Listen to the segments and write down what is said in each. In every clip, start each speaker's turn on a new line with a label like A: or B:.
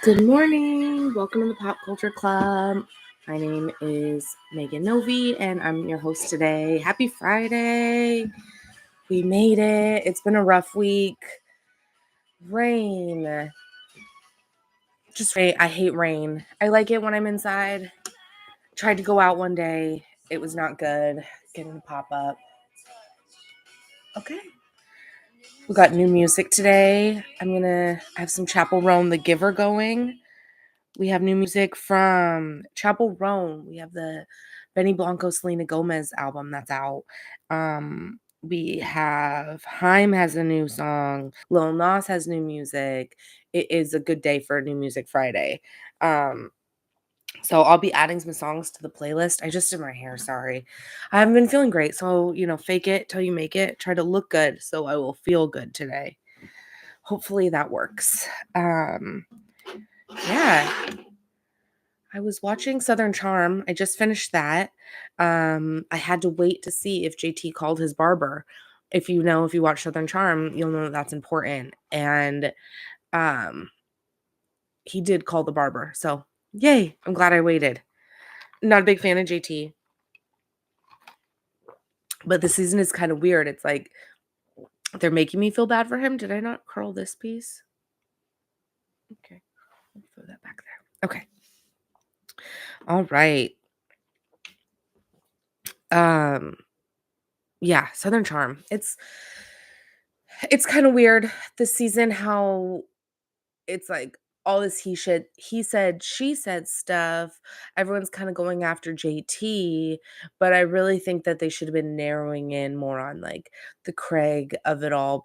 A: Good morning. Welcome to the Pop Culture Club. My name is Megan Novi, and I'm your host today. Happy Friday. We made it. It's been a rough week. Rain. Just rain. I hate rain. I like it when I'm inside. Tried to go out one day. It was not good. Getting to pop up. Okay. We got new music today. I have some Chapel Roan the Giver going. We have new music from Chapel Roan. We have the Benny Blanco Selena Gomez album that's out. We have Haim has a new song. Lil Nas has new music. It is a good day for a new music Friday. So I'll be adding some songs to the playlist. I just did my hair, sorry. I haven't been feeling great, so fake it till you make it. Try to look good so I will feel good today. Hopefully that works. Yeah. I was watching Southern Charm. I just finished that. I had to wait to see if JT called his barber. If you watch Southern Charm, you'll know that's important. And he did call the barber. So, yay. I'm glad I waited. Not a big fan of JT. But the season is kind of weird. It's like they're making me feel bad for him. Did I not curl this piece? Okay. I'll throw that back there. Okay. All right. Yeah, Southern Charm. It's kind of weird this season how it's like all this he said, she said stuff. Everyone's kind of going after JT, but I really think that they should have been narrowing in more on like the Craig of it all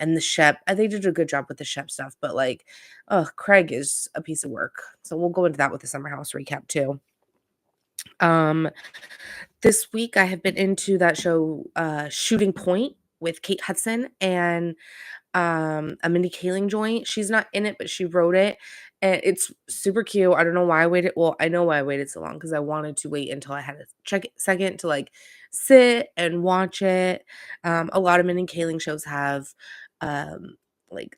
A: and the Shep. They did a good job with the Shep stuff, but like, oh, Craig is a piece of work. So we'll go into that with the Summer House recap too. This week I have been into that show, Shooting Point with Kate Hudson and a Mindy Kaling joint. She's not in it, but she wrote it. And it's super cute. I don't know why I waited. Well, I know why I waited so long because I wanted to wait until I had a second to like sit and watch it. A lot of Mindy Kaling shows have like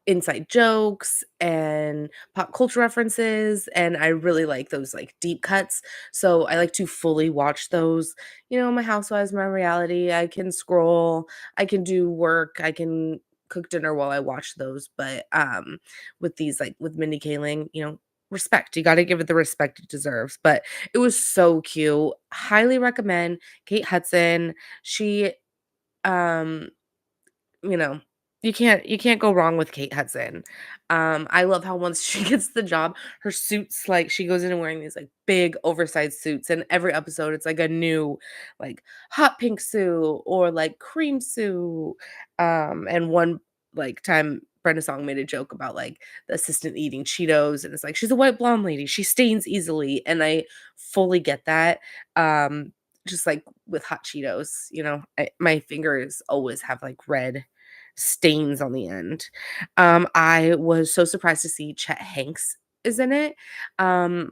A: inside jokes and pop culture references, and I really like those like deep cuts. So I like to fully watch those. My housewives, my reality. I can scroll, I can do work, I can cook dinner while I watch those. But with these like with Mindy Kaling, respect. You got to give it the respect it deserves. But it was so cute. Highly recommend Kate Hudson. She um you know, you can't go wrong with Kate Hudson. I love how once she gets the job, her suits like she goes in and wearing these like big oversized suits, and every episode it's like a new like hot pink suit or like cream suit. And one like time Brenda Song made a joke about like the assistant eating Cheetos, and it's like she's a white blonde lady, she stains easily, and I fully get that. Just like with hot Cheetos, my fingers always have like red stains on the end. I was so surprised to see Chet Hanks is in it. I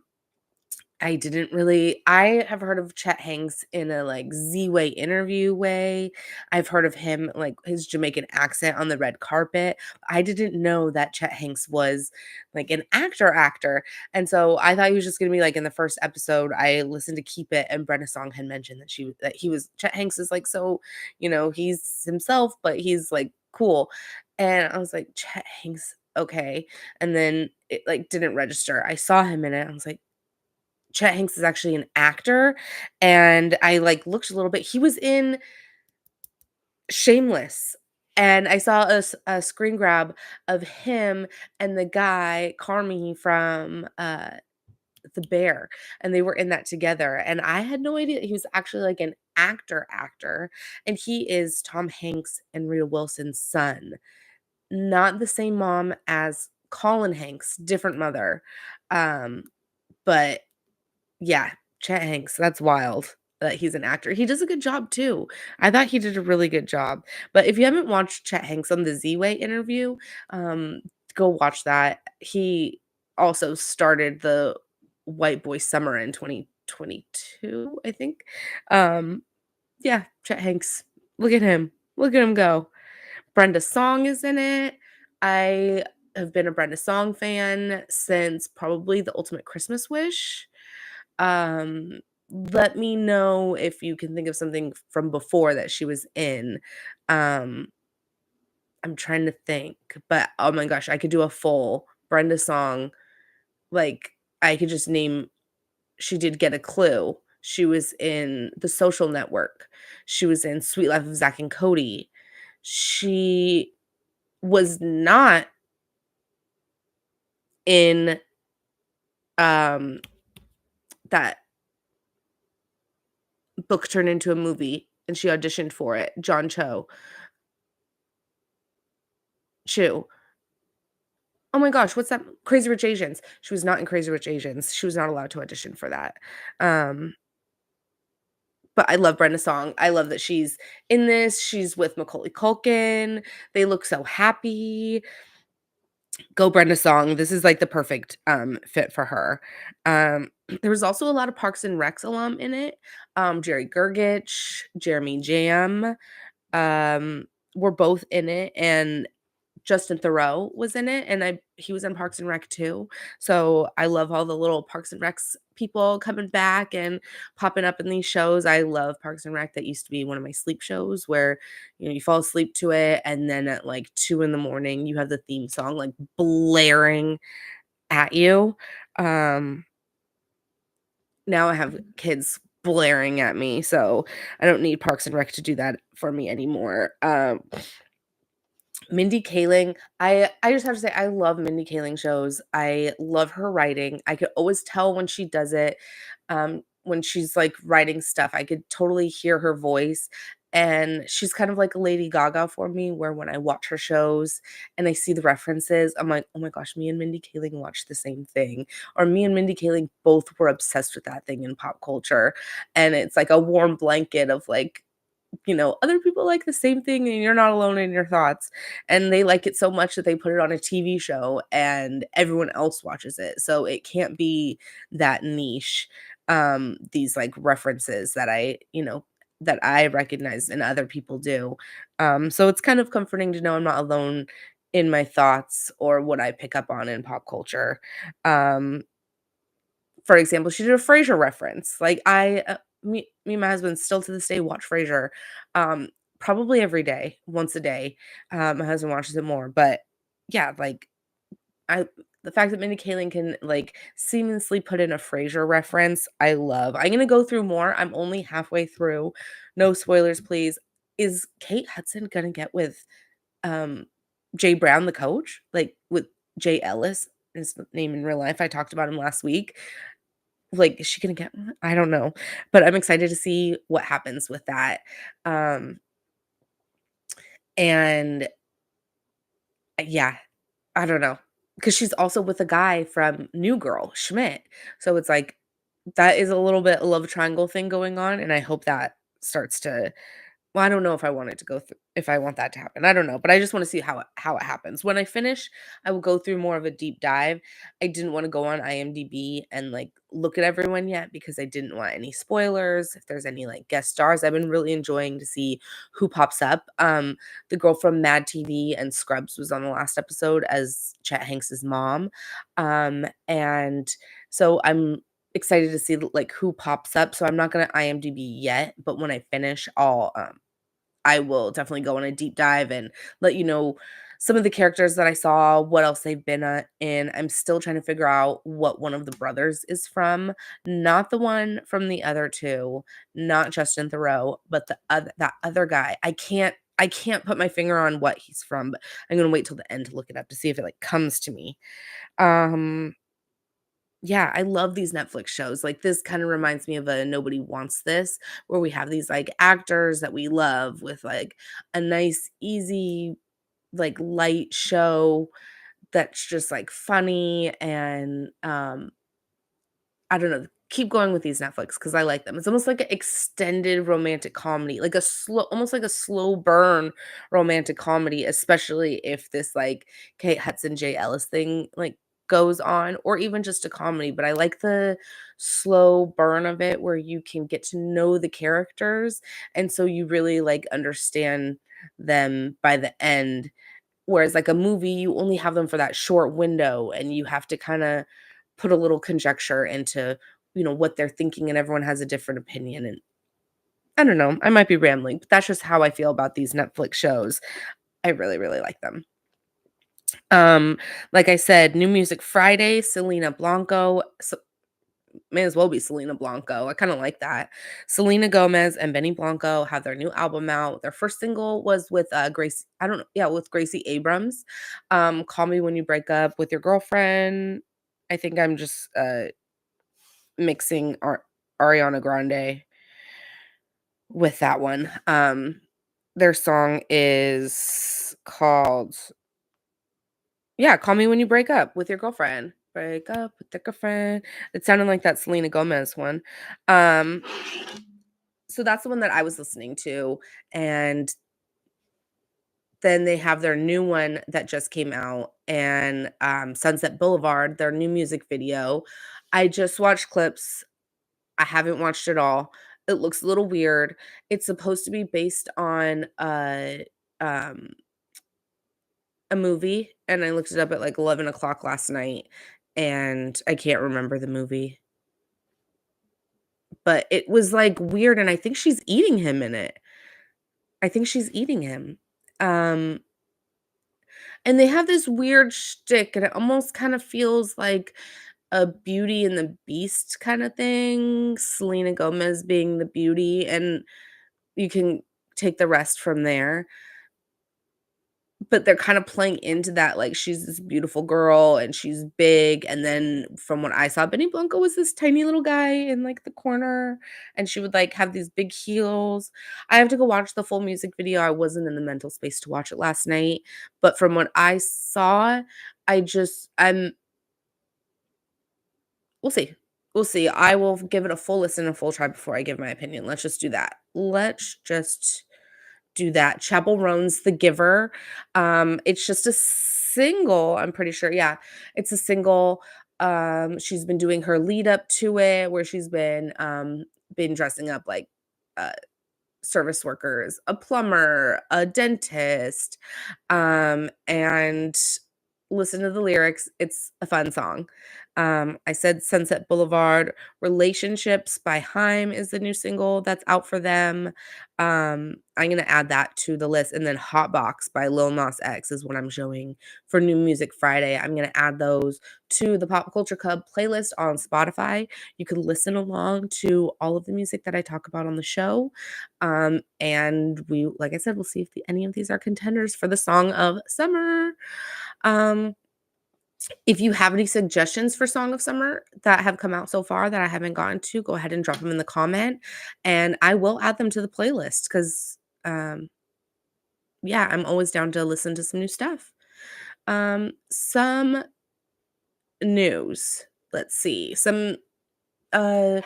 A: have heard of Chet Hanks in a like Z-Way interview way. I've heard of him like his Jamaican accent on the red carpet. I didn't know that Chet Hanks was like an actor. And so I thought he was just going to be like in the first episode. I listened to Keep It, and Brenda Song had mentioned that he was Chet Hanks is like, so, he's himself, but he's like cool. And I was like, Chet Hanks, okay. And then it like didn't register. I saw him in it. I was like, Chet Hanks is actually an actor, and I like looked a little bit. He was in Shameless, and I saw a screen grab of him and the guy Carmi from The Bear, and they were in that together. And I had no idea he was actually like an actor, and he is Tom Hanks and Rita Wilson's son. Not the same mom as Colin Hanks, different mother. But yeah, Chet Hanks, that's wild that he's an actor. He does a good job too. I thought he did a really good job. But if you haven't watched Chet Hanks on the Z-Way interview, um, go watch that. He also started the White Boy Summer in 2022, I think. Yeah, Chet Hanks. Look at him. Look at him go. Brenda Song is in it. I have been a Brenda Song fan since probably The Ultimate Christmas Wish. Um, Let me know if you can think of something from before that she was in. Um, I'm trying to think, but oh my gosh, I could do a full Brenda Song. Like, I could just name she did Get a Clue. She was in The Social Network. She was in Sweet Life of Zack and Cody. She was not in, um, that book turned into a movie, and she auditioned for it, John Chu. Oh my gosh, what's that? Crazy Rich Asians. She was not in Crazy Rich Asians. She was not allowed to audition for that. Um, but I love Brenda Song. I love that she's in this. She's with Macaulay Culkin. They look so happy. Go Brenda Song. This is like the perfect fit for her. There was also a lot of Parks and Recs alum in it. Jerry Gergich, Jeremy Jam, um, were both in it, and Justin Theroux was in it, and he was in Parks and Rec too. So I love all the little Parks and Recs people coming back and popping up in these shows. I love Parks and Rec. That used to be one of my sleep shows where, you fall asleep to it, and then at like 2 in the morning, you have the theme song like blaring at you. Um, Now I have kids blaring at me, so I don't need Parks and Rec to do that for me anymore. Mindy Kaling, I just have to say I love Mindy Kaling shows. I love her writing. I could always tell when she does it, when she's, like, writing stuff, I could totally hear her voice, and she's kind of like a Lady Gaga for me, where when I watch her shows and I see the references, I'm like, "Oh my gosh, me and Mindy Kaling watched the same thing," or me and Mindy Kaling both were obsessed with that thing in pop culture, and it's like a warm blanket of, like, other people like the same thing and you're not alone in your thoughts. And they like it so much that they put it on a TV show and everyone else watches it. So it can't be that niche. These like references that I recognize and other people do. So it's kind of comforting to know I'm not alone in my thoughts or what I pick up on in pop culture. Um, for example, she did a Frasier reference. Like me and my husband still to this day watch Frasier, um, probably every day, once a day. My husband watches it more, but yeah, like I the fact that Mindy Kaling can like seamlessly put in a Frasier reference, I love. I'm gonna go through more. I'm only halfway through. No spoilers, please. Is Kate Hudson gonna get with um Jay Brown, the coach? Like with Jay Ellis, his name in real life. I talked about him last week. Like, is she gonna get one? I don't know, but I'm excited to see what happens with that, um, and, yeah, I don't know, because she's also with a guy from New Girl, Schmidt, so it's like, that is a little bit a love triangle thing going on, and I hope that starts to well, I don't know if I want it to go through if I want that to happen. I don't know, but I just wanna see how it happens. When I finish, I will go through more of a deep dive. I didn't wanna go on IMDb and, like, look at everyone yet because I didn't want any spoilers, if there's any, like, guest stars. I've been really enjoying to see who pops up. The girl from Mad TV and Scrubs was on the last episode as Chet Hanks's mom, and so I'm excited to see, like, who pops up. So I'm not gonna IMDb yet, but when I finish, I will definitely go on a deep dive and let you know some of the characters that I saw, what else they've been, in. I'm still trying to figure out what one of the brothers is from, not the one from the other 2, not Justin Theroux, but that other guy. I can't put my finger on what he's from, but I'm gonna wait till the end to look it up to see if it, like, comes to me. Um, yeah, I love these Netflix shows. Like, this kinda reminds me of a Nobody Wants This, where we have these, like, actors that we love with, like, a nice, easy, like, light show that's just, like, funny and, I don't know, keep going with these Netflix because I like them. It's almost like an extended romantic comedy, like a slow almost like a slow burn romantic comedy, especially if this, like, Kate Hudson, Jay Ellis thing, like, goes on, or even just a comedy, but I like the slow burn of it where you can get to know the characters, and so you really, like, understand them by the end, Whereas, like, a movie, you only have them for that short window, and you have to kinda put a little conjecture into, what they're thinking, and everyone has a different opinion, and I don't know, I might be rambling, but that's just how I feel about these Netflix shows. I really, really like them. Like I said, New Music Friday, Selena Blanco, may as well be Selena Blanco. I kinda like that. Selena Gomez and Benny Blanco have their new album out. Their first single was with, Grace I don't know yeah, with Gracie Abrams. Call Me When You Break Up With Your Girlfriend. I think I'm just, mixing Ariana Grande with that one. Their song is called Call Me When You Break Up With Your Girlfriend. Break up with your girlfriend. It sounded like that Selena Gomez one. Um So that's the one that I was listening to, and then they have their new one that just came out, and, Sunset Boulevard, their new music video. I just watched clips. I haven't watched it all. It looks a little weird. It's supposed to be based on um, a movie, and I looked it up at, like, 11 o'clock last night, and I can't remember the movie, but it was, like, weird, and I think she's eating him in it. I think she's eating him. Um And they have this weird shtick, and it almost kind of feels like a Beauty and the Beast kinda thing, Selena Gomez being the beauty, and you can take the rest from there. But they're kinda playing into that, like, she's this beautiful girl, and she's big, and then from what I saw, Benny Blanco was this tiny little guy in, like, the corner, and she would, like, have these big heels. I have to go watch the full music video. I wasn't in the mental space to watch it last night, but from what I saw, I'm we'll see. We'll see. I will give it a full listen and full try before I give my opinion. Let's just do that. Let's just do that. Chapel Roan's The Giver. It's just a single, I'm pretty sure. Yeah, it's a single. She's been doing her lead up to it where she's been dressing up like uh service workers, a plumber, a dentist, and listen to the lyrics. It's a fun song. I said Sunset Boulevard. Relationships by Haim is the new single that's out for them. I'm gonna add that to the list. And then Hotbox by Lil Nas X is what I'm showing for New Music Friday. I'm gonna add those to the Pop Culture Club playlist on Spotify. You can listen along to all of the music that I talk about on the show. And like I said, we'll see if any of these are contenders for the song of summer. Um, if you have any suggestions for Song of Summer that have come out so far that I haven't gotten to, go ahead and drop them in the comment, and I will add them to the playlist because, yeah, I'm always down to listen to some new stuff. Some news. Let's see. Some uh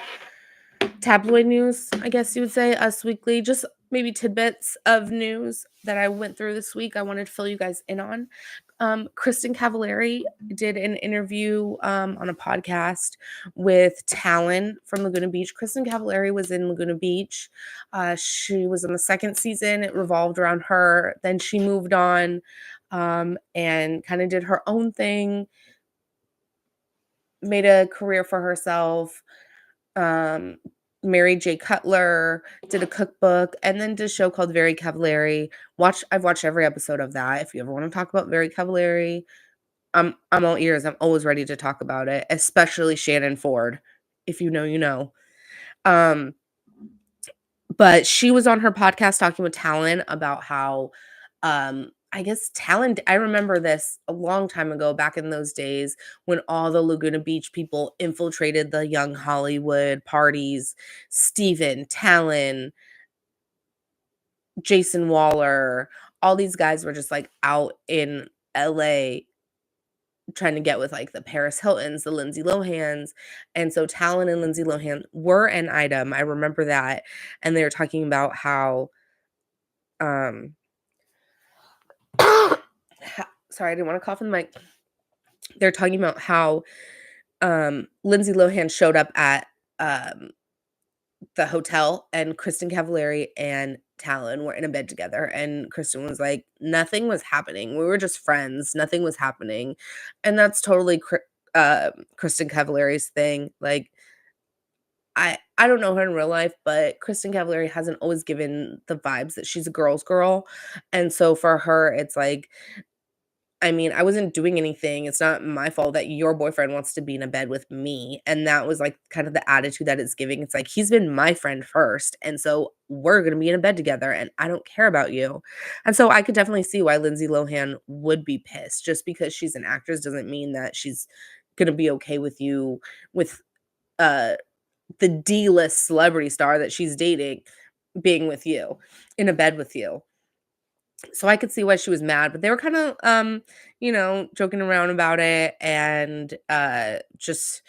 A: tabloid news, I guess you would say, Us Weekly, just maybe tidbits of news that I went through this week. I wanted to fill you guys in on. Kristen Cavallari did an interview on a podcast with Talon from Laguna Beach. Kristen Cavallari was in Laguna Beach. She was in the second season. It revolved around her. Then she moved on and kind of did her own thing, made a career for herself. Um, married Jay Cutler, did a cookbook, and then did a show called Very Cavallari. I've watched every episode of that. If you ever want to talk about Very Cavallari, I'm all ears. I'm always ready to talk about it, especially Shannon Ford. If you know, you know. Um, but she was on her podcast talking with Talon about how, I guess Talon, I remember this a long time ago, back in those days when all the Laguna Beach people infiltrated the young Hollywood parties. Steven, Talon, Jason Waller, all these guys were just like out in LA trying to get with like the Paris Hiltons, the Lindsay Lohans. And so Talon and Lindsay Lohan were an item. I remember that. And they were talking about how um sorry, I didn't want to cough in the mic. They're talking about how Lindsay Lohan showed up at um the hotel, and Kristen Cavallari and Talon were in a bed together, and Kristen was like, "Nothing was happening. We were just friends. Nothing was happening." And that's totally Kristen Cavallari's thing. Like, I don't know her in real life, but Kristen Cavallari hasn't always given the vibes that she's a girl's girl, and so for her, it's like, I mean, I wasn't doing anything. It's not my fault that your boyfriend wants to be in a bed with me. And that was like kind of the attitude that it's giving. It's like he's been my friend first. And so we're going to be in a bed together and I don't care about you. And so I could definitely see why Lindsay Lohan would be pissed. Just because she's an actress doesn't mean that she's going to be okay with you with uh the D-list celebrity star that she's dating being with you in a bed with you. So I could see why she was mad, but they were kinda, joking around about it and, just,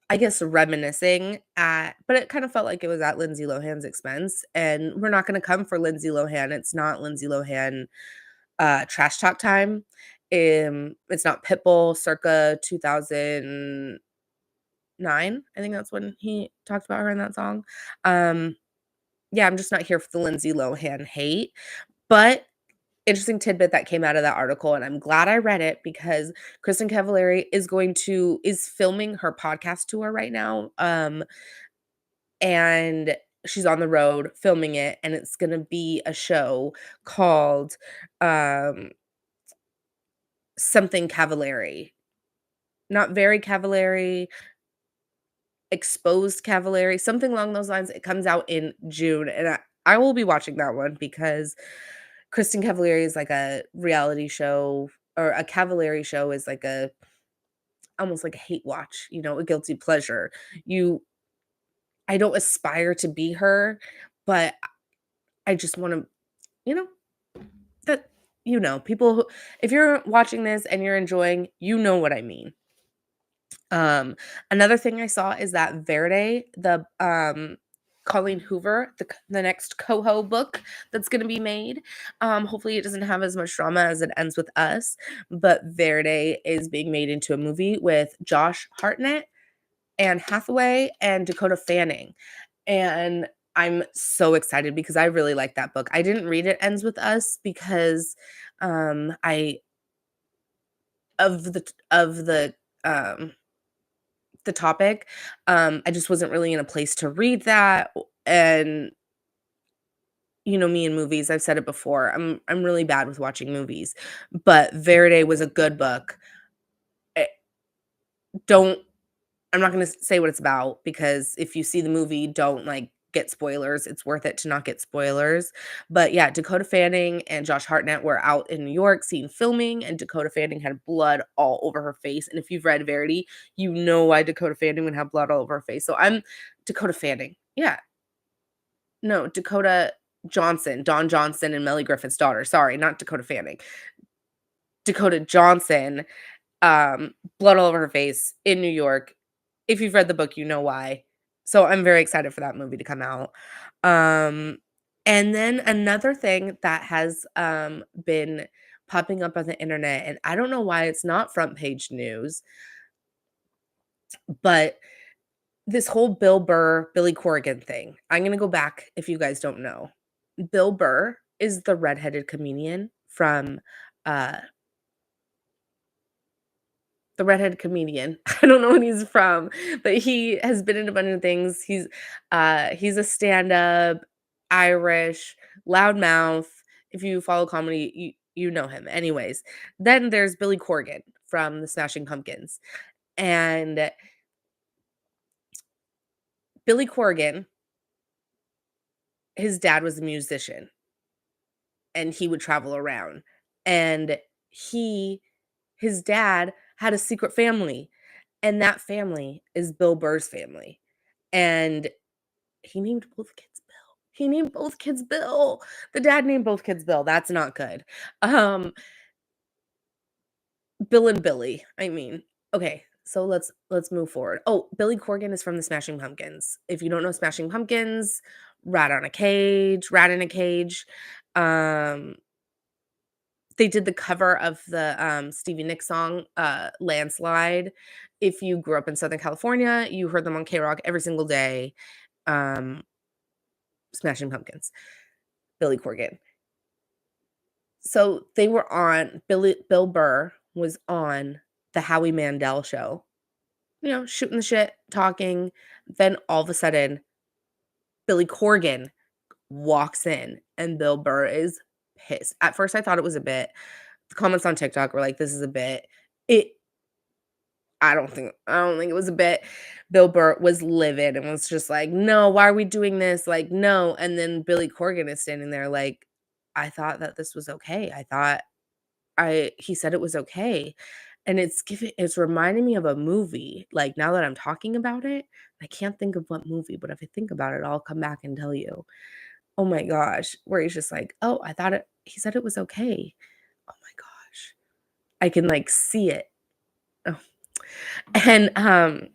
A: I guess, reminiscing but it kinda felt like it was at Lindsay Lohan's expense, and we're not gonna come for Lindsay Lohan. It's not Lindsay Lohan, trash talk time. It's not Pitbull circa 2009. I think that's when he talked about her in that song. Um, yeah, I'm just not here for the Lindsay Lohan hate, but interesting tidbit that came out of that article, and I'm glad I read it because Kristen Cavallari is filming her podcast tour right now, and she's on the road filming it, and it's gonna be a show called, um, something Cavallari. Not very Cavallari, exposed Cavallari, something along those lines. It comes out in June, and I will be watching that one because Kristen Cavallari is like a reality show, or a Cavallari show is like a almost like a hate watch, a guilty pleasure. You I don't aspire to be her, but I just wanna, you know, that people who if you're watching this and you're enjoying, you know what I mean. Another thing I saw is that Verde, Colleen Hoover, the next Coho book that's gonna be made. Hopefully it doesn't have as much drama as It Ends With Us, but Verde is being made into a movie with Josh Hartnett, Anne Hathaway, and Dakota Fanning. And I'm so excited because I really like that book. I didn't read It Ends With Us because I of um the topic. I just wasn't really in a place to read that, and me and movies, I've said it before, I'm really bad with watching movies, but Verde was a good book. Eh, don't I'm not gonna say what it's about because if you see the movie, don't, like, get spoilers. It's worth it to not get spoilers. But, yeah, Dakota Fanning and Josh Hartnett were out in New York seeing filming, and Dakota Fanning had blood all over her face, and if you've read Verity, you know why Dakota Fanning would have blood all over her face. So I'm Dakota Fanning. Yeah. No, Dakota Johnson, Don Johnson and Melly Griffith's daughter. Sorry, not Dakota Fanning. Dakota Johnson, blood all over her face in New York. If you've read the book, you know why. So I'm very excited for that movie to come out. Um, and then another thing that has been popping up on the internet, and I don't know why it's not front page news, but this whole Bill Burr, Billy Corrigan thing. I'm gonna go back if you guys don't know. Bill Burr is the redheaded comedian from uh the redheaded comedian. I don't know what he's from, but he has been in a bunch of things. He's a stand-up, Irish, loudmouth. If you follow comedy, you know him. Anyways, then there's Billy Corgan from the Smashing Pumpkins. And Billy Corgan, his dad was a musician and he would travel around. And he his dad had a secret family, and that family is Bill Burr's family. And he named both kids Bill. He named both kids Bill. The dad named both kids Bill. That's not good. Um, Bill and Billy, I mean. Okay, so let's move forward. Oh, Billy Corgan is from the Smashing Pumpkins. If you don't know Smashing Pumpkins, Rat in a Cage. Um, they did the cover of the Stevie Nicks song, Landslide. If you grew up in Southern California, you heard them on K Rock every single day. Smashing Pumpkins, Billy Corgan. So they were on Bill Burr was on the Howie Mandel show, shooting the shit, talking. Then all of a sudden, Billy Corgan walks in and Bill Burr is pissed. At first, I thought it was a bit. The comments on TikTok were like, "This is a bit." It I don't think it was a bit. Bill Burr was livid and was just like, "No, why are we doing this? Like, no." And then Billy Corgan is standing there like, "I thought that this was okay. I thought I he said it was okay." And it's reminding me of a movie. Like, now that I'm talking about it, I can't think of what movie, but if I think about it, I'll come back and tell you. Oh my gosh, where he's just like, "Oh, I thought it he said it was okay." Oh my gosh. I can, like, see it. Oh. And, and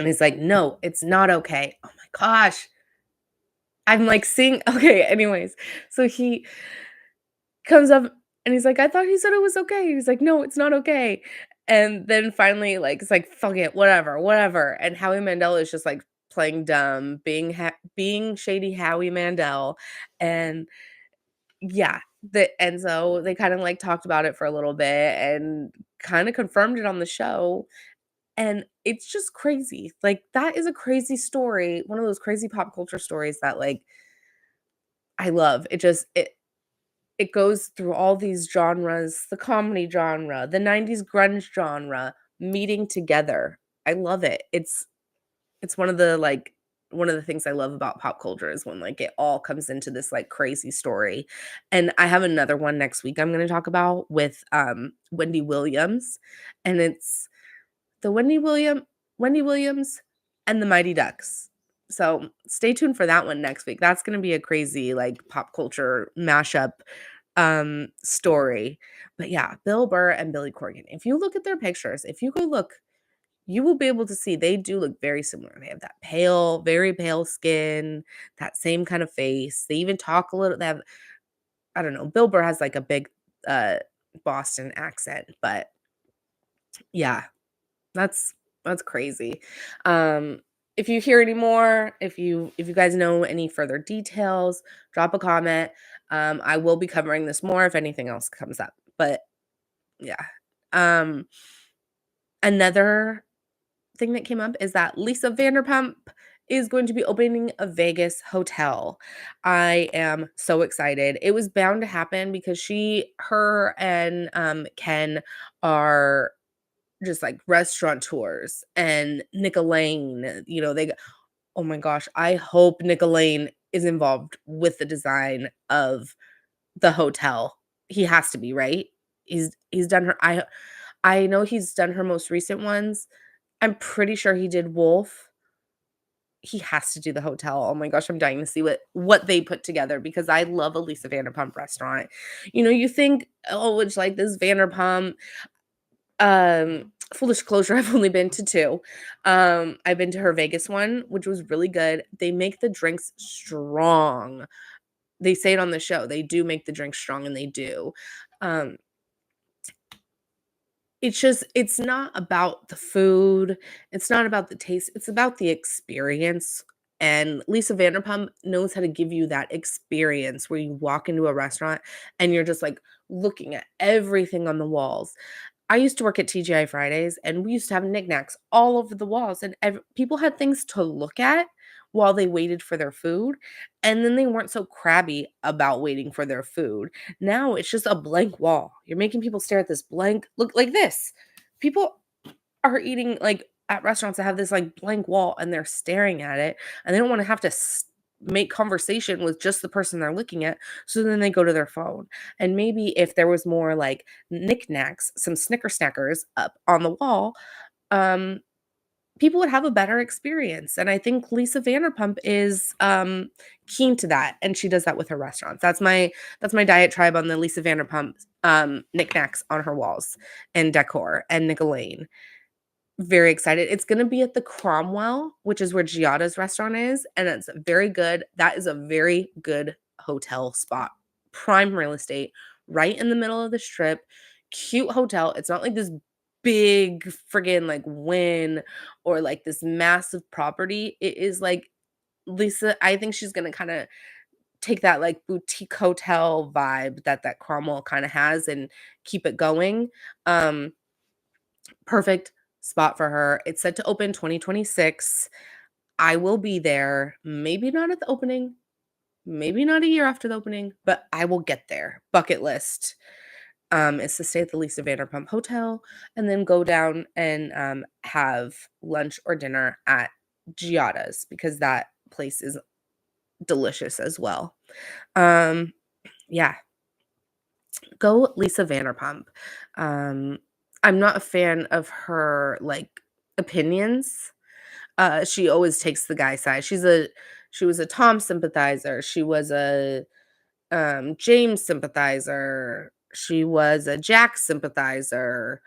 A: he's like, "No, it's not okay." Oh my gosh. I'm, like, seeing okay, anyways. So he comes up and he's like, "I thought he said it was okay." He's like, "No, it's not okay." And then finally, like, it's like, "Fuck it, whatever, whatever." And Howie Mandel is just, like, playing dumb, being shady Howie Mandel, and yeah, and so they kinda, like, talked about it for a little bit and kinda confirmed it on the show, and it's just crazy. Like, that is a crazy story, one of those crazy pop culture stories that, like, I love. It goes through all these genres, the comedy genre, the '90s grunge genre, meeting together. I love it. It's one of the things I love about pop culture is when, like, it all comes into this, like, crazy story. And I have another one next week I'm gonna talk about with, Wendy Williams, and it's the Wendy Williams and the Mighty Ducks. So, stay tuned for that one next week. That's gonna be a crazy, like, pop culture mashup, story. But yeah, Bill Burr and Billy Corgan. If you look at their pictures, if you go look, you will be able to see they do look very similar. They have that pale, very pale skin, that same kind of face. They even talk a little they have I don't know, Bill Burr has, like, a big, uh, Boston accent, but yeah, that's that's crazy. Um, if you hear any more, if you guys know any further details, drop a comment. I will be covering this more if anything else comes up. But yeah. Um, Another thing that came up is that Lisa Vanderpump is going to be opening a Vegas hotel. I am so excited. It was bound to happen because her and Ken are just like restaurateurs, and Nick Lane, oh my gosh, I hope Nick Lane is involved with the design of the hotel. He has to be, right? He's done her I know he's done her most recent ones. I'm pretty sure he did Wolf. He has to do the hotel. Oh my gosh, I'm dying to see what they put together because I love a Lisa Vanderpump restaurant. You think, oh, it's like this Vanderpump. Full disclosure, I've only been to 2. I've been to her Vegas one, which was really good. They make the drinks strong. They say it on the show. They do make the drinks strong, and they do. Um, it's not about the food, it's not about the taste, it's about the experience, and Lisa Vanderpump knows how to give you that experience where you walk into a restaurant and you're just, like, looking at everything on the walls. I used to work at TGI Fridays, and we used to have knickknacks all over the walls, and people had things to look at while they waited for their food, and then they weren't so crabby about waiting for their food. Now it's just a blank wall. You're making people stare at this blank look like this. People are eating, like, at restaurants that have this, like, blank wall, and they're staring at it, and they don't wanna have to make conversation with just the person they're looking at, so then they go to their phone. And maybe if there was more, like, knickknacks, some Snicker snackers up on the wall, um, people would have a better experience, and I think Lisa Vanderpump is, keen to that, and she does that with her restaurants. That's my diet tribe on the Lisa Vanderpump, knickknacks on her walls and decor, and Nicolaine. Very excited. It's gonna be at the Cromwell, which is where Giada's restaurant is, and it's very good. That is a very good hotel spot. Prime real estate, right in the middle of the strip. Cute hotel. It's not like this big friggin' like Wynn or like this massive property. It is like Lisa, I think she's gonna kinda take that, like, boutique hotel vibe that Cromwell kinda has and keep it going. Um, Perfect spot for her. It's set to open 2026. I will be there, maybe not at the opening, maybe not a year after the opening, but I will get there. Bucket list, is to stay at the Lisa Vanderpump Hotel and then go down and, have lunch or dinner at Giada's because that place is delicious as well. Um, yeah, go Lisa Vanderpump. Um, I'm not a fan of her, like, opinions. She always takes the guy side. She was a Tom sympathizer. She was a, James sympathizer. She was a Jack sympathizer.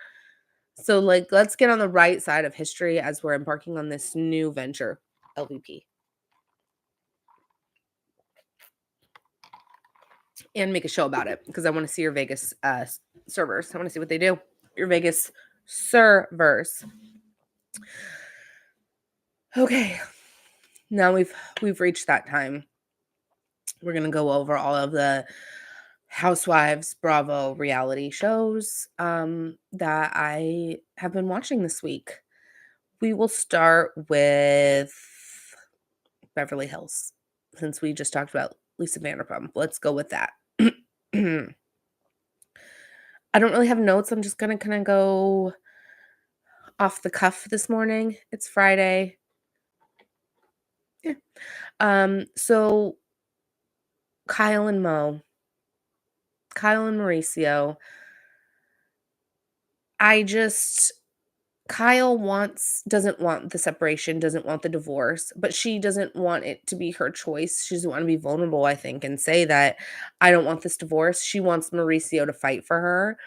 A: So, like, let's get on the right side of history as we're embarking on this new venture, LVP, and make a show about it because I wanna see your Vegas, servers. I wanna see what they do. Your Vegas servers. Okay, now we've reached that time. We're gonna go over all of the Housewives Bravo reality shows, that I have been watching this week. We will start with Beverly Hills, since we just talked about Lisa Vanderpump. Let's go with that. I don't really have notes. I'm just gonna kind of go off the cuff this morning. It's Friday. Yeah. So Kyle and Mo, Kyle and Mauricio. I just Kyle doesn't want the separation, doesn't want the divorce, but she doesn't want it to be her choice. She doesn't want to be vulnerable, I think, and say that I don't want this divorce. She wants Mauricio to fight for her,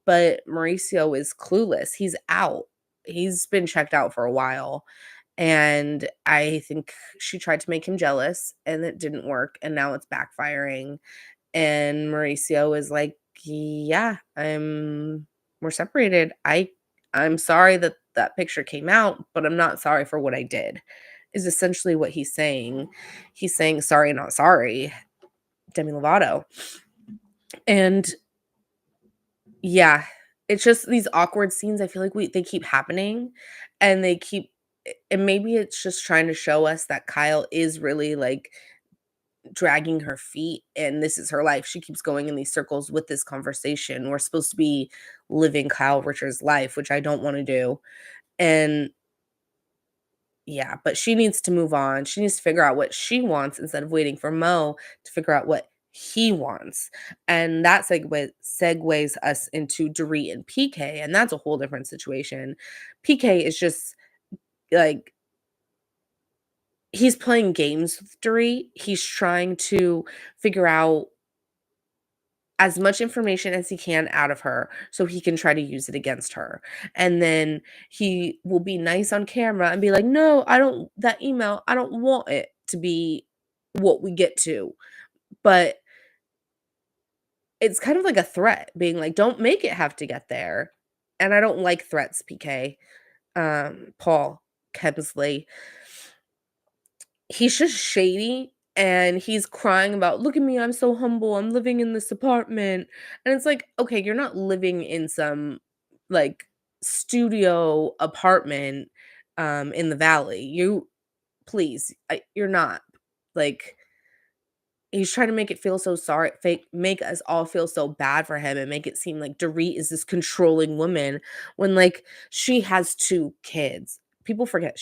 A: but Mauricio is clueless. He's out. He's been checked out for a while. And I think she tried to make him jealous and it didn't work. And now it's backfiring. And Mauricio is like, yeah, we're separated. I'm sorry that that picture came out, but I'm not sorry for what I did, is essentially what he's saying. He's saying, sorry, not sorry, Demi Lovato. And yeah, it's just these awkward scenes. I feel like they keep happening and and maybe it's just trying to show us that Kyle is really like dragging her feet and this is her life. She keeps going in these circles with this conversation. We're supposed to be living Kyle Richards' life, which I don't want to do. And yeah, but she needs to move on. She needs to figure out what she wants instead of waiting for Mo to figure out what he wants. And that segues us into Dorit and PK, and that's a whole different situation. PK is just like he's playing games with Dorit. He's trying to figure out as much information as he can out of her so he can try to use it against her. And then he will be nice on camera and be like, "No, I don't that email, I don't want it to be what we get to." But it's kind of like a threat being like, "Don't make it have to get there." And I don't like threats, PK. Paul Kemsley. He's just shady and he's crying about, "Look at me, I'm so humble. I'm living in this apartment." And it's like, "Okay, you're not living in some like studio apartment in the valley. You please, you're not." Like he's trying to make it feel so sorry, fake make us all feel so bad for him and make it seem like Dorit is this controlling woman when like she has two kids. People forget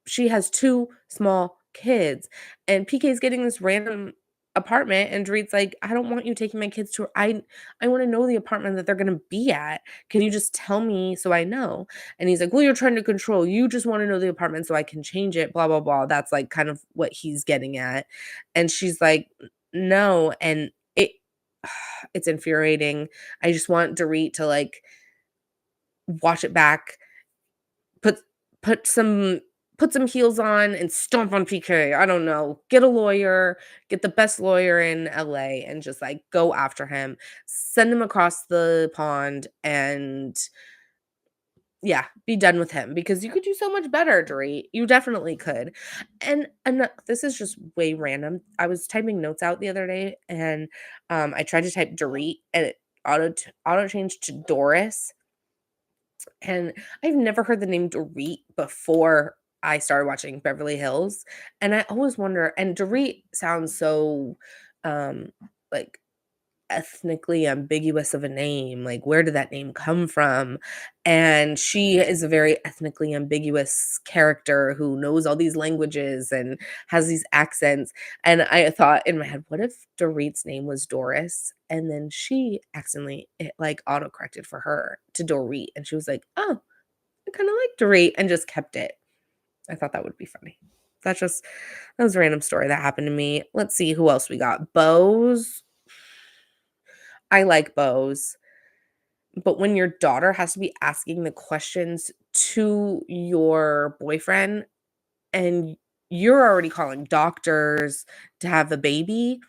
A: she has 2 small kids, and PK's getting this random apartment, and Dorit's like, "I don't want you taking my kids to I wanna know the apartment that they're gonna be at. Can you just tell me so I know?" And he's like, "Well, you're trying to control. You just wanna know the apartment so I can change it, blah, blah, blah." That's, like, kind of what he's getting at, and she's like, "No," and it's infuriating. I just want Dorit to, like, watch it back, put put some put some heels on and stomp on PK. I don't know. Get a lawyer, get the best lawyer in LA and just like go after him. Send him across the pond and Yeah, be done with him because you could do so much better, Dorit. You definitely could. And this is just way random. I was typing notes out the other day and I tried to type Dorit and it auto changed to Doris. And I've never heard the name Dorit before I started watching Beverly Hills. And I always wonder, and Dorit sounds so um like ethnically ambiguous of a name. Like, where did that name come from? And she is a very ethnically ambiguous character who knows all these languages and has these accents. And I thought in my head, what if Dorit's name was Doris? And then she accidentally, it like auto corrected for her to Dorit. And she was like, oh, I kind of like Dorit and just kept it. I thought that would be funny. That was a random story that happened to me. Let's see who else we got. Bose. I like Bose. But when your daughter has to be asking the questions to your boyfriend and you're already calling doctors to have a baby,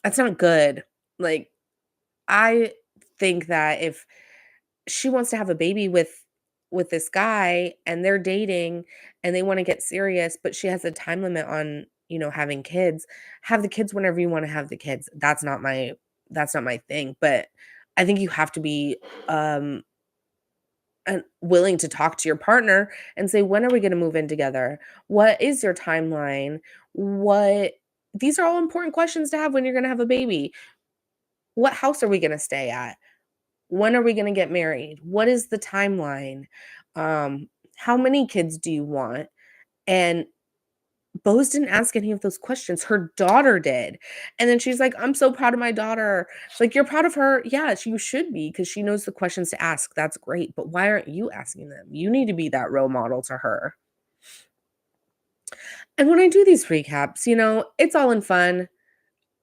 A: that's not good. Like, I think that if she wants to have a baby with this guy and they're dating and they want to get serious, but she has a time limit on, having kids, have the kids whenever you want to have the kids. That's not my thing. But I think you have to be um willing to talk to your partner and say, when are we going to move in together? What is your timeline? What These are all important questions to have when you're going to have a baby. What house are we going to stay at? When are we going to get married? What is the timeline? How many kids do you want? And Bose didn't ask any of those questions. Her daughter did. And then she's like, I'm so proud of my daughter. It's like, you're proud of her. Yeah, you should be because she knows the questions to ask. That's great. But why aren't you asking them? You need to be that role model to her. And when I do these recaps, it's all in fun.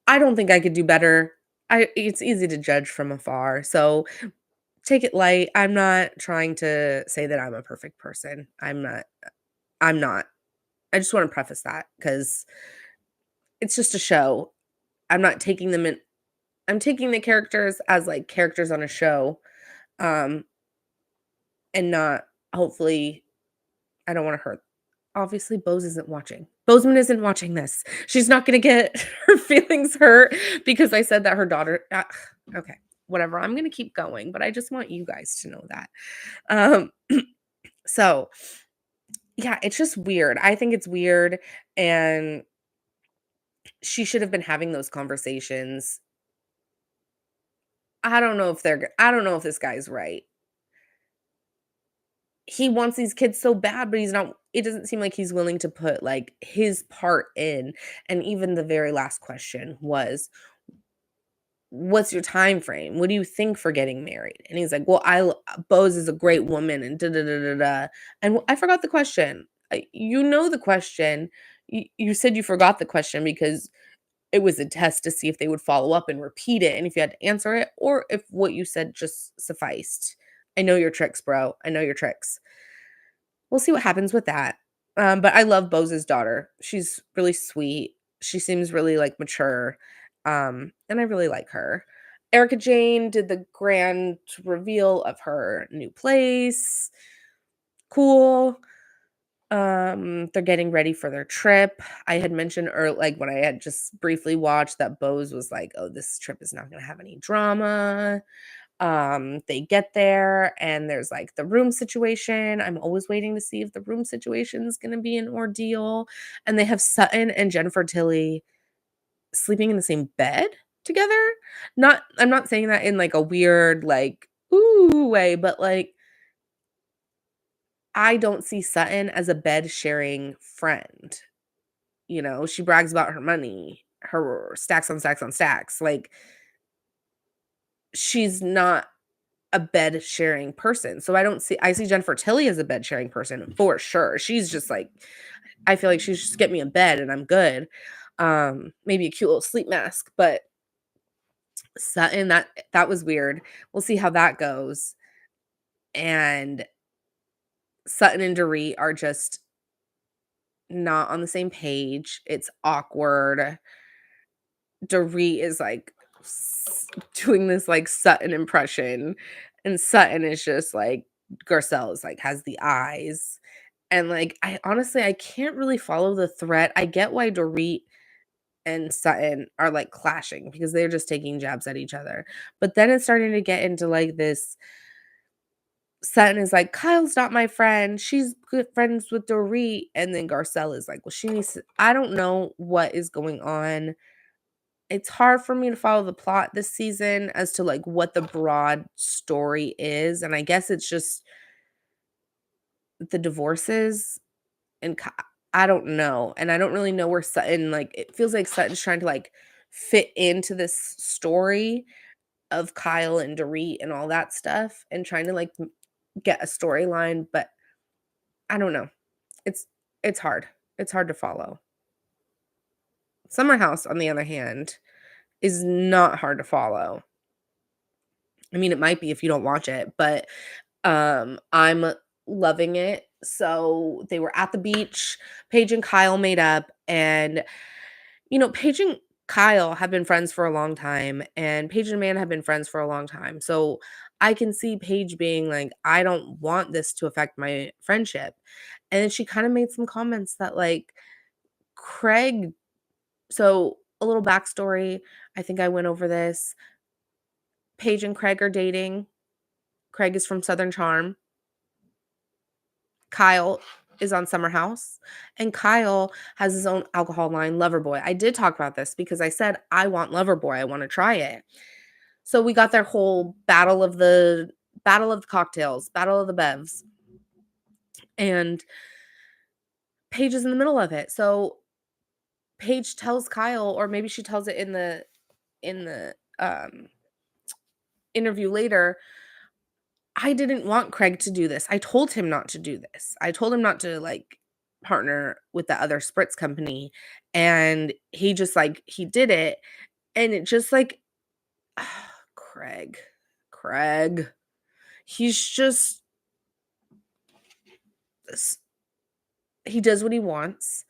A: I don't think I could do better. It's easy to judge from afar. So take it light. I'm not trying to say that I'm a perfect person. I'm not. I just want to preface that because it's just a show. I'm not taking them in. I'm taking the characters as like characters on a show, um, and not hopefully. I don't want to hurt. Obviously, Bose isn't watching. Bozeman isn't watching this. She's not going to get her feelings hurt because I said that her daughter. Okay, whatever. I'm going to keep going, but I just want you guys to know that. Um, so yeah, it's just weird. I think it's weird, and she should have been having those conversations. I don't know if this guy's right. He wants these kids so bad, but it doesn't seem like he's willing to put like his part in. And even the very last question was, what's your time frame? What do you think for getting married? And he's like, well, Bose is a great woman and da da da da da. And I forgot the question. You know the question. You said you forgot the question because it was a test to see if they would follow up and repeat it and if you had to answer it or if what you said just sufficed. I know your tricks, bro. I know your tricks. We'll see what happens with that. But I love Bose's daughter. She's really sweet. She seems really like mature. And I really like her. Erica Jane did the grand reveal of her new place. Cool. They're getting ready for their trip. I had mentioned like when I had just briefly watched that Bose was like, "Oh, this trip is not going to have any drama." They get there and there's like the room situation. I'm always waiting to see if the room situation is going to be an ordeal. And they have Sutton and Jennifer Tilly sleeping in the same bed together. I'm not saying that in like a weird like ooh way, but like I don't see Sutton as a bed sharing friend. She brags about her money, her stacks on stacks on stacks. Like she's not a bed sharing person. So I see Jennifer Tilly as a bed sharing person for sure. She's just like, I feel like she's just get me a bed and I'm good. Maybe a cute little sleep mask, but Sutton, that was weird. We'll see how that goes. And Sutton and Dorit are just not on the same page. It's awkward. Dorit is like doing this like Sutton impression, and Sutton is just like Garcelle is, like, has the eyes, and, like, I honestly, I can't really follow the threat. I get why Dorit and Sutton are, like, clashing because they're just taking jabs at each other, but then it's starting to get into, like, this Sutton is like, "Kyle's not my friend, she's good friends with Dorit," and then Garcelle is like, "Well, she needs to." I don't know what is going on. It's hard for me to follow the plot this season as to, like, what the broad story is, and I guess it's just the divorces and Ky I don't know, and I don't really know where Sutton, like, it feels like Sutton's trying to, like, fit into this story of Kyle and Dorit and all that stuff and trying to, like, get a storyline, but I don't know. It's it's hard. It's hard to follow. Summer House, on the other hand, is not hard to follow. I mean, it might be if you don't watch it, but, I'm loving it. So, they were at the beach, Paige and Kyle made up, and, Paige and Kyle have been friends for a long time, and Paige and Amanda have been friends for a long time. So, I can see Paige being like, "I don't want this to affect my friendship." And then she kinda made some comments that, like, Craig so, a little backstory, I think I went over this. Paige and Craig are dating. Craig is from Southern Charm. Kyle is on Summer House, and Kyle has his own alcohol line, Loverboy. I did talk about this because I said, "I want Loverboy, I wanna try it." So, we got their whole battle of the cocktails, battle of the bevs, and Paige is in the middle of it. So, Paige tells Kyle, or maybe she tells it in the interview later, I didn't want Craig to do this. I told him not to do this. I told him not to, like, partner with the other spritz company, and he just, like, he did it, and it just, like, Craig. Craig. He's just s he does what he wants,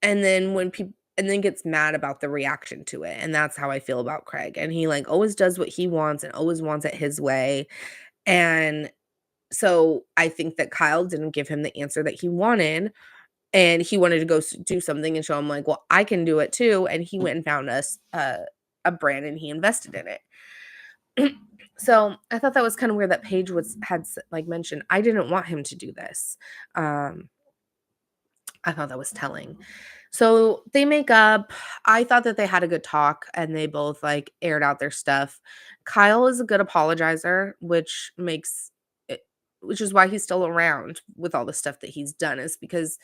A: and then when people and then gets mad about the reaction to it, and that's how I feel about Craig, and he, like, always does what he wants and always wants it his way, and so, I think that Kyle didn't give him the answer that he wanted, and he wanted to go do something and show him, like, "Well, I can do it too," and he went and found us a brand and he invested in it. So, I thought that was kinda weird that Paige like, mentioned, "I didn't want him to do this." Um, I thought that was telling. So, they make up. I thought that they had a good talk, and they both, like, aired out their stuff. Kyle is a good apologizer, which is why he's still around with all the stuff that he's done, is because,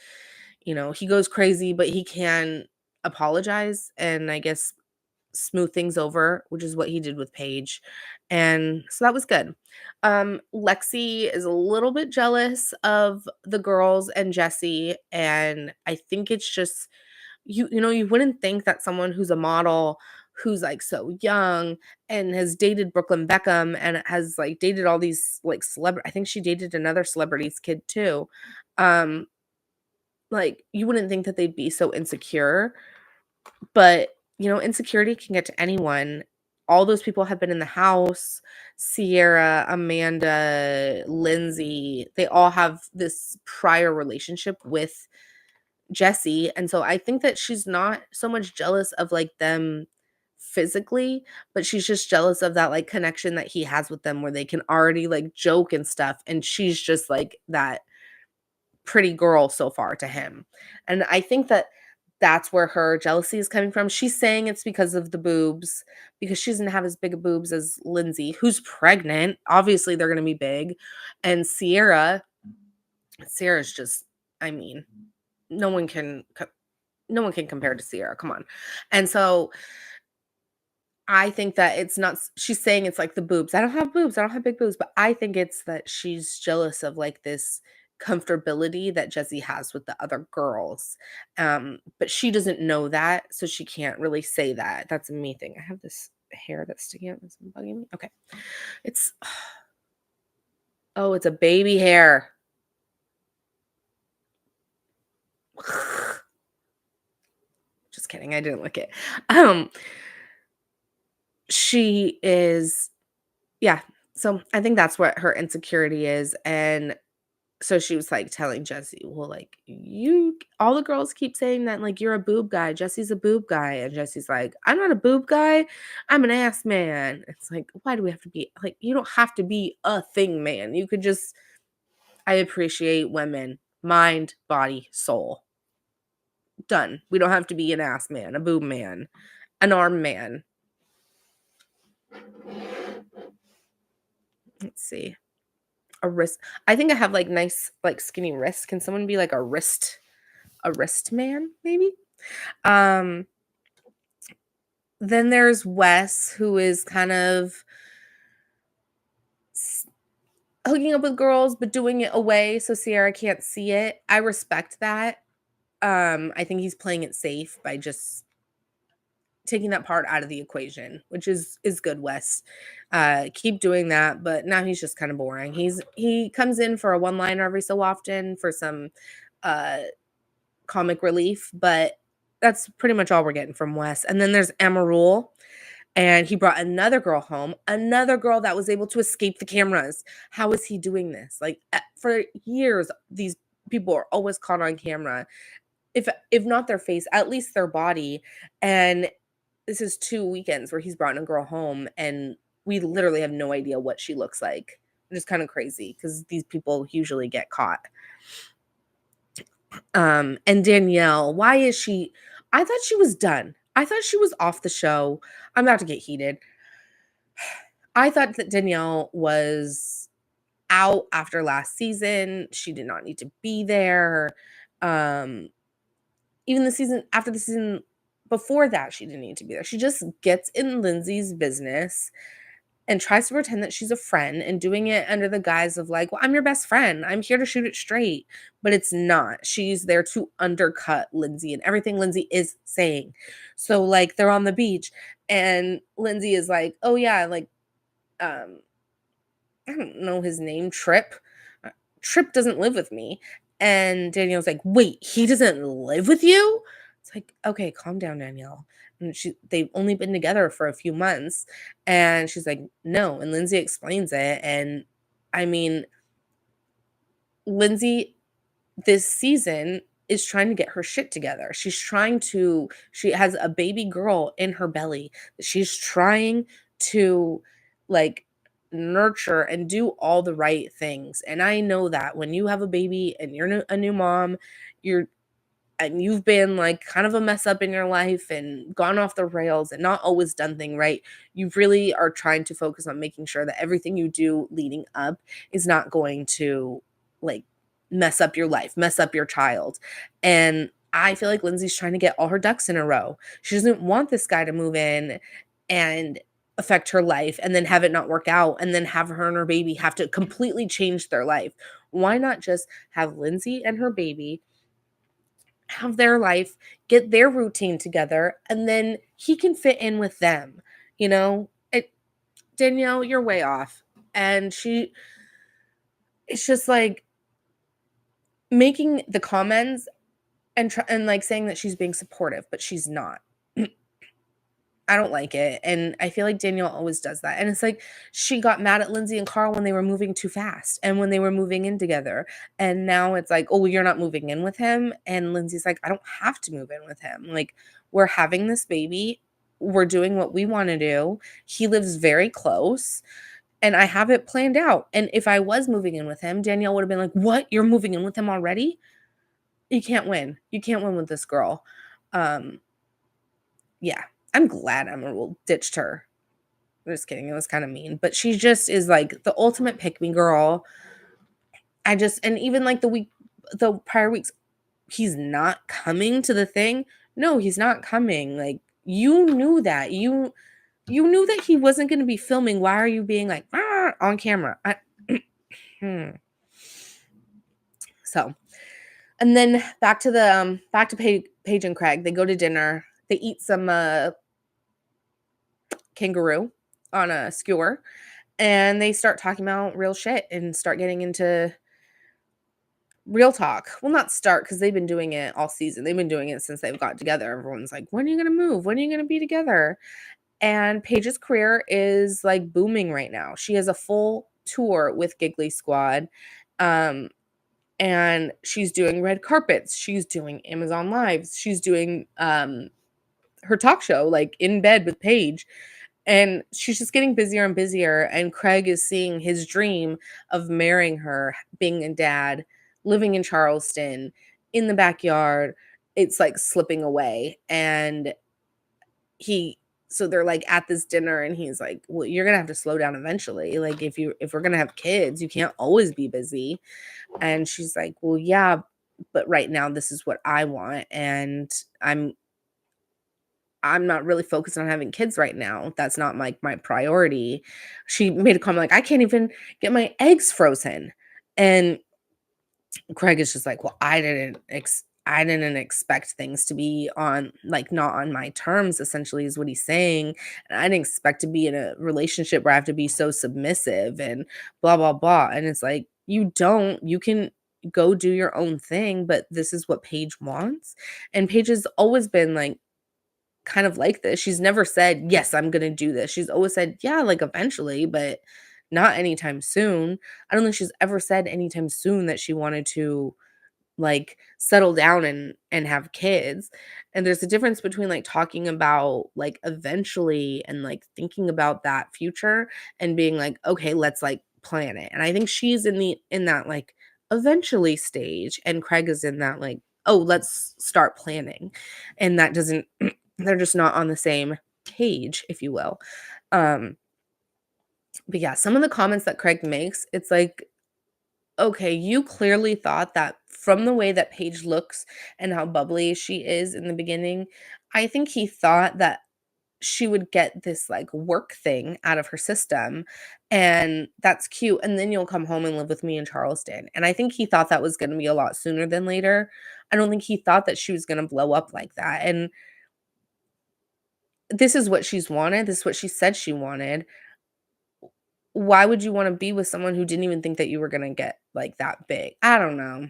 A: he goes crazy, but he can apologize and I guess smooth things over, which is what he did with Paige. And so that was good. Lexi is a little bit jealous of the girls and Jesse, and I think it's just you wouldn't think that someone who's a model, who's, like, so young and has dated Brooklyn Beckham and has, like, dated all these, like, I think she dated another celebrity's kid too. Um, like, you wouldn't think that they'd be so insecure, but, insecurity can get to anyone. All those people have been in the house. Sierra, Amanda, Lindsay, they all have this prior relationship with Jesse, and so I think that she's not so much jealous of, like, them physically, but she's just jealous of that, like, connection that he has with them where they can already, like, joke and stuff, and she's just, like, that pretty girl so far to him, and I think that that's where her jealousy is coming from. She's saying it's because of the boobs, because she doesn't have as big of boobs as Lindsay, who's pregnant. Obviously, they're gonna be big, and Sierra's just, I mean, no one can no one can compare to Sierra, come on. And so, I think that it's not she's saying it's like the boobs. I don't have boobs, I don't have big boobs, but I think it's that she's jealous of, like, this comfortability that Jessie has with the other girls. But she doesn't know that, so she can't really say that. That's a me thing. I have this hair that's sticking out that's bugging me. Okay. It's oh, it's a baby hair. Just kidding, I didn't lick it. Um, she is yeah. So, I think that's what her insecurity is, and so she was, like, telling Jesse, "Well, like, you all the girls keep saying that, like, you're a boob guy, Jesse's a boob guy," and Jesse's like, "I'm not a boob guy, I'm an ass man." It's like, why do we have to be like, you don't have to be a thing man, you could just I appreciate women, mind, body, soul. Done. We don't have to be an ass man, a boob man, an arm man. Let's see. A wrist. I think I have, like, nice, like, skinny wrists. Can someone be, like, a wrist man, maybe? Um, then there's Wes, who is kind of s hooking up with girls, but doing it away so Sierra can't see it. I respect that. I think he's playing it safe by just taking that part out of the equation, which is good, Wes. Keep doing that, but now he's just kind of boring. He comes in for a one-liner every so often for some uh comic relief, but that's pretty much all we're getting from Wes. And then there's Amarul, and he brought another girl home, another girl that was able to escape the cameras. How is he doing this? Like for years, these people are always caught on camera. If not their face, at least their body. And this is 2 weekends where he's brought a girl home, and we literally have no idea what she looks like. It's kind of crazy because these people usually get caught. And Danielle, why is she I thought she was done. I thought she was off the show. I'm about to get heated. I thought that Danielle was out after last season. She did not need to be there. Um, even the season after the season before that, she didn't need to be there. She just gets in Lindsay's business and tries to pretend that she's a friend and doing it under the guise of like, "Well, I'm your best friend. I'm here to shoot it straight." But it's not. She's there to undercut Lindsay and everything Lindsay is saying. So like they're on the beach and Lindsay is like, "Oh yeah, like um I don't know his name, Trip. Trip doesn't live with me." And Danielle's like, "Wait, he doesn't live with you?" It's like, "Okay, calm down, Danielle." And they've only been together for a few months. And she's like, "No." And Lindsay explains it. And I mean, Lindsay this season is trying to get her shit together. She has a baby girl in her belly that she's trying to like nurture and do all the right things. And I know that when you have a baby and you're a new mom, you're and you've been like kind of a mess up in your life and gone off the rails and not always done thing right, you really are trying to focus on making sure that everything you do leading up is not going to like mess up your life, mess up your child. And I feel like Lindsay's trying to get all her ducks in a row. She doesn't want this guy to move in and affect her life and then have it not work out and then have her and her baby have to completely change their life. Why not just have Lindsay and her baby have their life, get their routine together, and then he can fit in with them. You know, Danielle, you're way off. And it's just like making the comments and like saying that she's being supportive, but she's not. I don't like it. And I feel like Danielle always does that. And it's like she got mad at Lindsay and Carl when they were moving too fast and when they were moving in together. And now it's like, oh, well, you're not moving in with him. And Lindsay's like, I don't have to move in with him. Like, we're having this baby. We're doing what we want to do. He lives very close. And I have it planned out. And if I was moving in with him, Danielle would have been like, what? You're moving in with him already? You can't win. You can't win with this girl. Um, yeah. I'm glad Emerald ditched her. I'm just kidding. It was kind of mean, but she just is like the ultimate pick me girl. And even like the prior weeks, he's not coming to the thing. No, he's not coming. Like you knew that. You knew that he wasn't going to be filming. Why are you being like on camera? So, and then back to Paige and Craig. They go to dinner. They eat some kangaroo on a skewer, and they start talking about real shit and start getting into real talk. Well, not start because they've been doing it all season. They've been doing it since they've got together. Everyone's like, when are you going to move? When are you going to be together? And Paige's career is, like, booming right now. She has a full tour with Giggly Squad, um, and she's doing red carpets, she's doing Amazon Lives, she's doing, her talk show, like, in bed with Paige, and she's just getting busier and busier, and Craig is seeing his dream of marrying her, being a dad, living in Charleston, in the backyard. It's, like, slipping away, and he so they're, like, at this dinner, and he's like, "Well, you're gonna have to slow down eventually, like, if we're gonna have kids, you can't always be busy." And she's like, "Well, yeah, but right now this is what I want, and I'm not really focused on having kids right now. That's not, like, my priority." She made a comment like, "I can't even get my eggs frozen." And Craig is just like, "Well, I didn't expect things to be on, like, not on my terms," essentially is what he's saying. "And I didn't expect to be in a relationship where I have to be so submissive and blah, blah, blah." And it's like, "You don't. You can go do your own thing, but this is what Paige wants." And Paige has always been, like, kind of like this. She's never said, "Yes, I'm gonna do this." She's always said, "Yeah, like, eventually, but not anytime soon." I don't think she's ever said anytime soon that she wanted to, like, settle down and have kids. And there's a difference between, like, talking about, like, eventually and, like, thinking about that future and being like, "Okay, let's, like, plan it." And I think she's in that, like, eventually stage, and Craig is in that, like, "Oh, let's start planning." And that doesn't they're just not on the same page, if you will. Um, but yeah, some of the comments that Craig makes, it's like, okay, you clearly thought that from the way that Paige looks and how bubbly she is in the beginning, I think he thought that she would get this, like, work thing out of her system, and that's cute, and then you'll come home and live with me in Charleston. And I think he thought that was gonna be a lot sooner than later. I don't think he thought that she was gonna blow up like that. And this is what she's wanted, this is what she said she wanted. Why would you wanna be with someone who didn't even think that you were gonna get, like, that big? I don't know.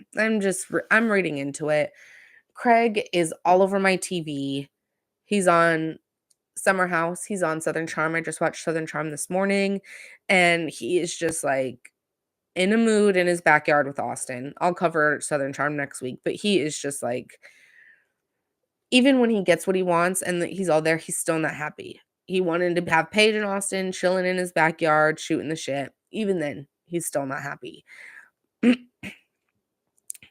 A: I'm reading into it. Craig is all over my TV. He's on Summer House, he's on Southern Charm. I just watched Southern Charm this morning, and he is just, like, in a mood in his backyard with Austin. I'll cover Southern Charm next week, but he is just, like, even when he gets what he wants and that he's all there, he's still not happy. He wanted to have Paige and Austin chilling in his backyard, shooting the shit. Even then, he's still not happy.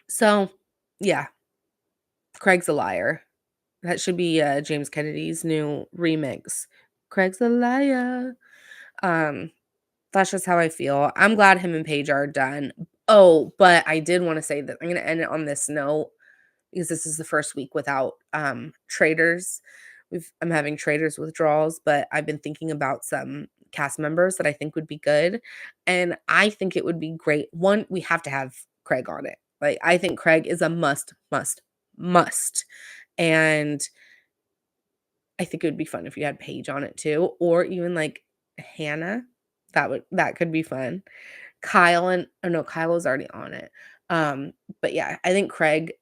A: So, yeah, Craig's a liar. That should be, James Kennedy's new remix. Craig's a liar. Um, that's just how I feel. I'm glad him and Paige are done. Oh, but I did wanna say that I'm gonna end it on this note because this is the first week without, traders. I'm having traders withdrawals, but I've been thinking about some cast members that I think would be good, and I think it would be great. One, we have to have Craig on it. Like, I think Craig is a must, must, must, and I think it would be fun if you had Paige on it too, or even, like, Hannah. That could be fun. Kyle and oh, no, Kyle was already on it. But yeah, I think Craig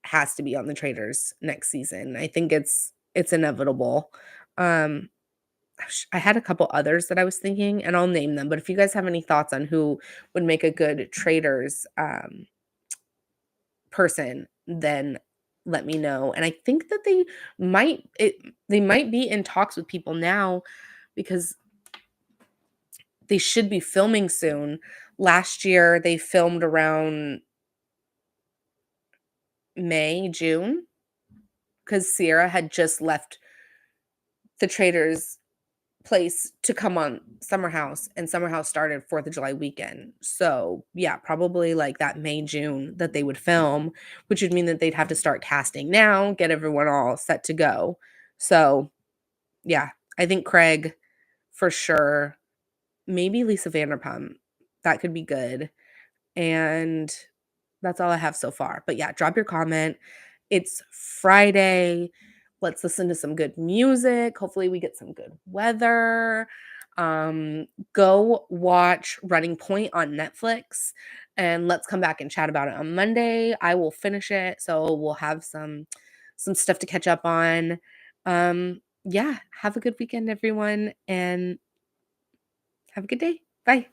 A: has to be on the Traders next season. I think it's inevitable. Um, I had a couple others that I was thinking, and I'll name them, but if you guys have any thoughts on who would make a good Traders, person, then let me know. And I think that they might be in talks with people now because they should be filming soon. Last year, they filmed around May, June, because Sierra had just left the Traders place to come on Summer House, and Summer House started 4th of July weekend. So, yeah, probably like that May, June that they would film, which would mean that they'd have to start casting now, get everyone all set to go. So, yeah, I think Craig for sure. Maybe Lisa Vanderpump. That could be good. And that's all I have so far. But yeah, drop your comment. It's Friday. Let's listen to some good music. Hopefully, we get some good weather. Go watch Running Point on Netflix and let's come back and chat about it on Monday. I will finish it, so we'll have some stuff to catch up on. Yeah, have a good weekend, everyone, and have a good day. Bye.